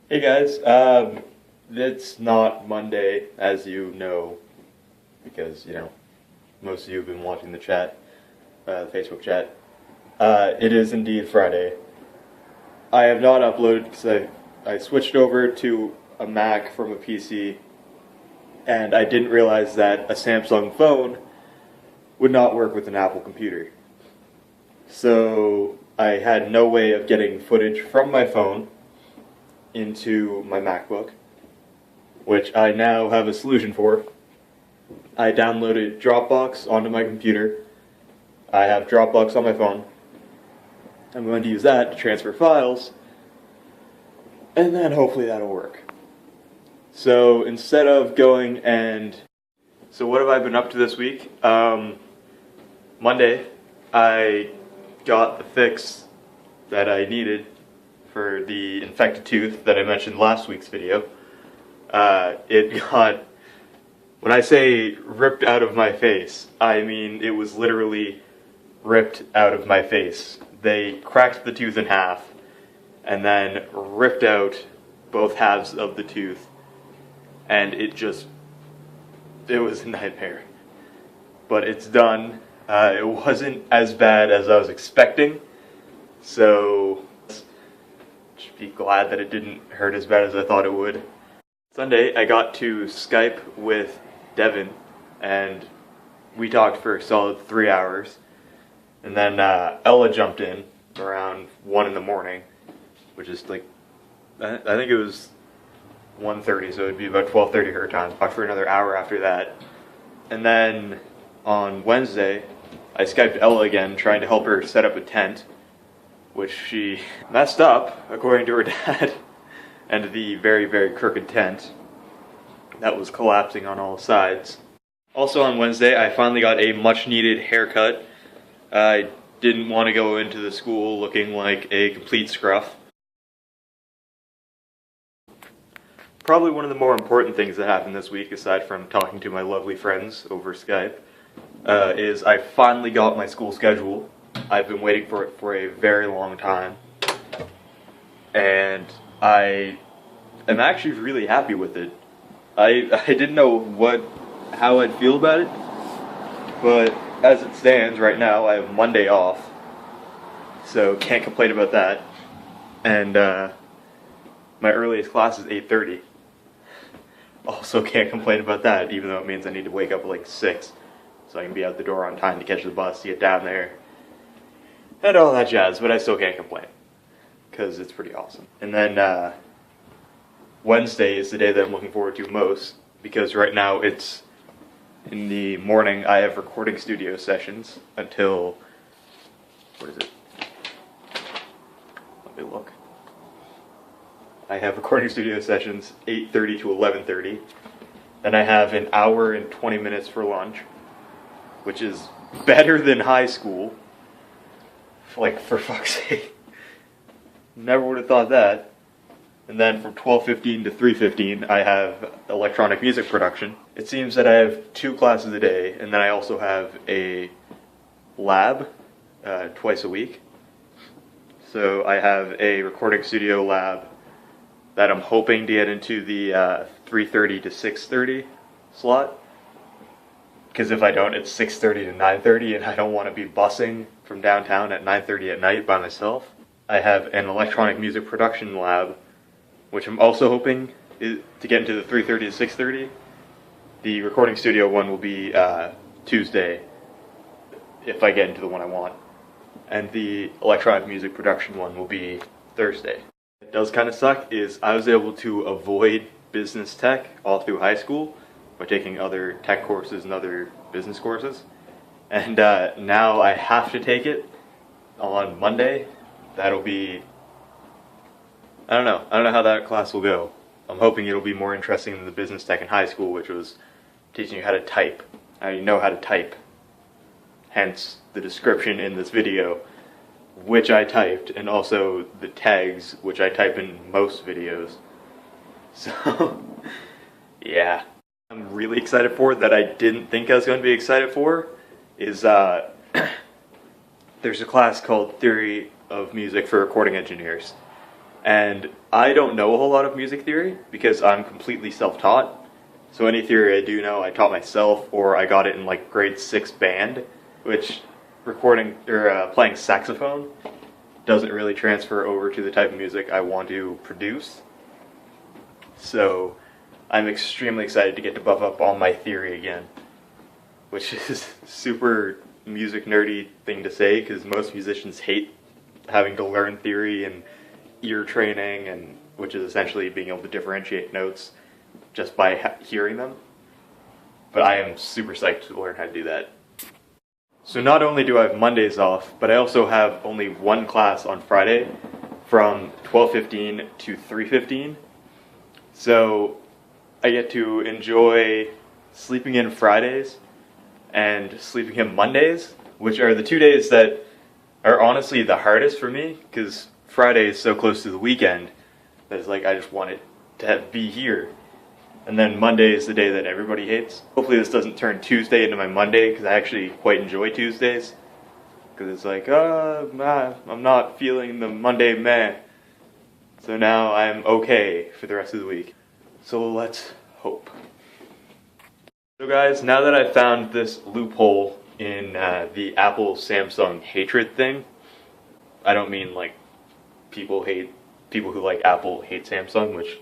Hey guys, it's not Monday, as you know, because, most of you have been watching the chat, the Facebook chat. It is indeed Friday. I have not uploaded because I switched over to a Mac from a PC, and I didn't realize that a Samsung phone would not work with an Apple computer. So I had no way of getting footage from my phone into my MacBook, which I now have a solution for. I downloaded Dropbox onto my computer. I have Dropbox on my phone. I'm going to use that to transfer files, and then hopefully that'll work. So instead of going and... So what have I been up to this week? Monday, I got the fix that I needed for the infected tooth that I mentioned last week's video. It got, when I say ripped out of my face, I mean it was literally ripped out of my face. They cracked the tooth in half and then ripped out both halves of the tooth, and it was a nightmare. But it's done. It wasn't as bad as I was expecting, so just be glad that it didn't hurt as bad as I thought it would. Sunday, I got to Skype with Devin, and we talked for a solid 3 hours. And then Ella jumped in around 1 in the morning, which is like, I think it was 1:30, so it would be about 12:30 her time. Talked for another hour after that. And then on Wednesday, I Skyped Ella again, trying to help her set up a tent, which she messed up, according to her dad, and the very, very crooked tent that was collapsing on all sides. Also on Wednesday, I finally got a much-needed haircut. I didn't want to go into the school looking like a complete scruff. Probably one of the more important things that happened this week, aside from talking to my lovely friends over Skype, is I finally got my school schedule. I've been waiting for it for a very long time, and I am actually really happy with it. I didn't know how I'd feel about it, but as it stands right now, I have Monday off, so can't complain about that. And my earliest class is 8:30. Also can't complain about that, even though it means I need to wake up at like 6, so I can be out the door on time to catch the bus to get down there, and all that jazz, but I still can't complain, because it's pretty awesome. And then Wednesday is the day that I'm looking forward to most, because right now it's in the morning. I have recording studio sessions until, what is it? Let me look. I have recording studio sessions 8:30 to 11:30. Then I have an hour and 20 minutes for lunch, which is better than high school. Like, for fuck's sake. Never would have thought that. And then from 12:15 to 3:15, I have electronic music production. It seems that I have 2 classes a day, and then I also have a lab twice a week. So I have a recording studio lab that I'm hoping to get into the 3:30 to 6:30 slot. Because if I don't, it's 6:30 to 9:30, and I don't want to be busing from downtown at 9:30 at night by myself. I have an electronic music production lab, which I'm also hoping to get into the 3:30 to 6:30. The recording studio one will be Tuesday, if I get into the one I want. And the electronic music production one will be Thursday. What does kind of suck is I was able to avoid business tech all through high school by taking other tech courses and other business courses. And now I have to take it on Monday. That'll be... I don't know how that class will go. I'm hoping it'll be more interesting than the business tech in high school, which was teaching you how to type. I know how to type. Hence the description in this video, which I typed, and also the tags, which I type in most videos. So, yeah. I'm really excited for that I didn't think I was going to be excited for is there's a class called Theory of Music for Recording Engineers. And I don't know a whole lot of music theory because I'm completely self-taught. So any theory I do know, I taught myself, or I got it in like grade 6 band, which playing saxophone doesn't really transfer over to the type of music I want to produce. So I'm extremely excited to get to buff up on my theory again, which is super music nerdy thing to say because most musicians hate having to learn theory and ear training, and which is essentially being able to differentiate notes just by hearing them. But I am super psyched to learn how to do that. So not only do I have Mondays off, but I also have only one class on Friday from 12:15 to 3:15. So I get to enjoy sleeping in Fridays and sleeping in Mondays, which are the 2 days that are honestly the hardest for me, because Friday is so close to the weekend that it's like I just want it to be here. And then Monday is the day that everybody hates. Hopefully this doesn't turn Tuesday into my Monday, because I actually quite enjoy Tuesdays. Because it's like, I'm not feeling the Monday meh. So now I'm okay for the rest of the week. So let's hope. So guys, now that I've found this loophole in the Apple-Samsung hatred thing, I don't mean like people who like Apple hate Samsung, which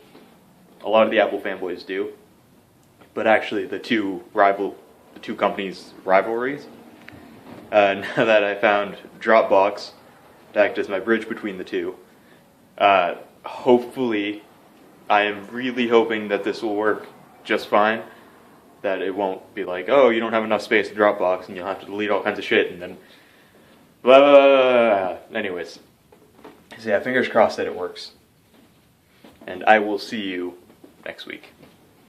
a lot of the Apple fanboys do, but actually the two companies' rivalries. Now that I found Dropbox to act as my bridge between the two, hopefully, I am really hoping that this will work just fine, that it won't be like, oh, you don't have enough space in Dropbox and you'll have to delete all kinds of shit and then blah, blah, blah, blah. Anyways, so yeah, fingers crossed that it works. And I will see you next week.